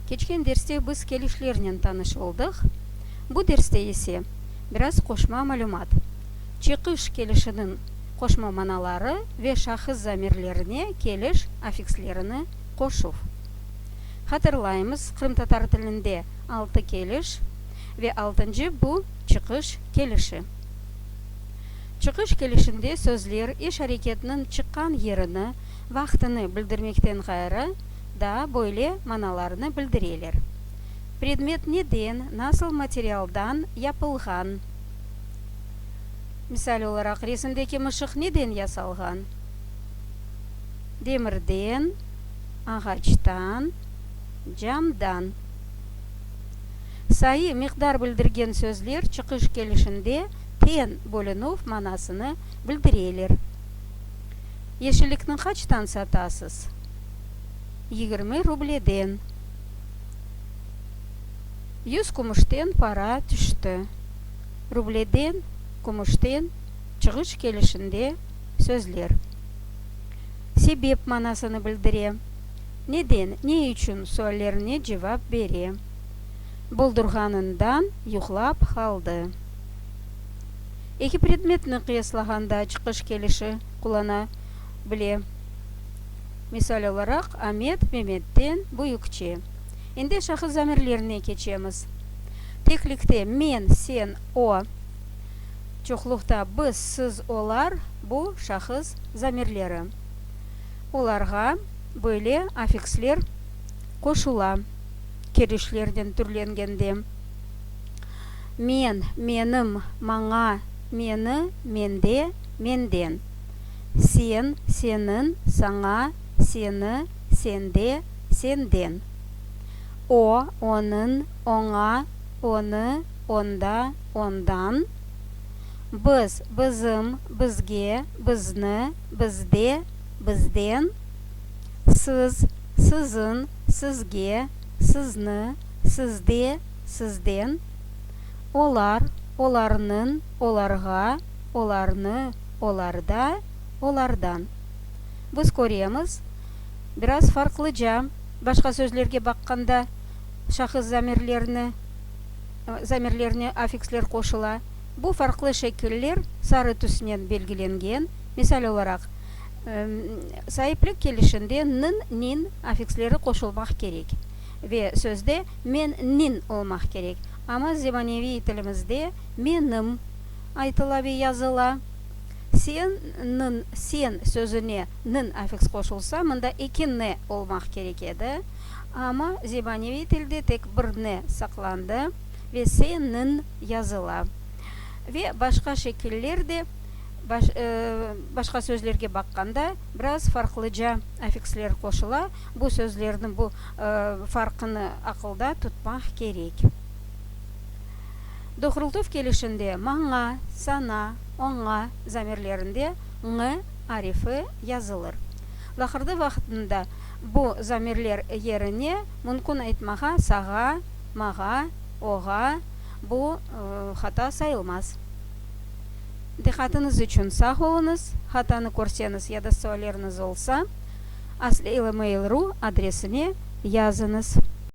Keçкен дерсте біз келішлерінен таныш болдық. Бұл дерсте есе біраз қошма малюмат. Чықыш келішінің қошма маналары ве шахыз замирлеріне келіш аффикслеріні қошув. Хатырлаймыз, қырым татар тілінде 6 келіш ве 6-нчы бұл чықыш келіші. Чықыш келішінде сөзлер еш әрекетінің чыққан еріні, вақтыны білдірмектен ғайры да бойле маналарыны білдірелер. Предмет неден, насыл материалдан япылған. Мисал оларақ, ресімдегі мышық неден ясалған? Демірден, ағачтан, жамдан. Сайы миқдар білдірген сөзлер чықыш келішінде тен бөлінув манасыны білдірелер. Ешілікнің қачтан сатасыз? 20 рубледен. 100 күміштен пара түшті. Рубледен, күміштен чығыш келішінде сөзлер. Себеп манасыны білдіре. Неден, не үшін сөйлеріне жауап бере. Болдырғанындан юқлап қалды. Екі предметні қияслағанда чықыш келіші құлана біле. Мисал olarak Ahmet Mehmet'ten büyükçe. Енді шахыз замирлеріне кечеміз. Теклікте мен, сен, о. Чоқлықта біз, сіз, олар бұл шахыз замирлері. Оларға бөле аффикслер қошула. Келішлерден түрленгенде. Мен, менім, маңа, мені, менде, менден. Сен, сенің, саңа, сені, сенде, сенден. О, оның, оңа, оны, онда, ондан. Біз, бізім, бізге, бізні, бізде, бізден. Сіз, сізін, сізге, сізні, сізде, сізден. Олар, оларның, оларға, оларны, оларда, олардан. Біз көреміз, біраз фарқлыжа, башқа сөзлерге баққанда шахыз замирлеріне аффикслер қошыла. Бұл фарқлы шекіллер сары түсінен белгіленген. Мисал olarak, сайыплік келішінде нын, нин аффикслері қошылмақ керек. Ве сөзде мен, нин олмақ керек. Ама зебаневи тілімізде менім айтылабы языла. Сен сөзіне нын аффикс қошылса, мұнда екі не олмақ керек еді. Ама зебаневи тілде тек бір не сақланды. Ве сенің языла. Ве башқа шекіллерде, башқа сөзлерге баққанда, біраз фарқлыжа аффикслер қошыла. Бұл сөзлердің бұл фарқыны ақылда тұтмақ керек. Доқырылтув келішінде маңа, сана, оңа замирлерінде ң арифы язылыр. Лақырды вақытында бұл замирлер еріне мүмкін айтмаға саға, маға, оға бұл хата сайылмаз. Дихатыңыз үшін сақ олыңыз, хатаны көрсеңіз яда сөйлеріңіз олса, Asleyla.mail.ru адресіне языңыз.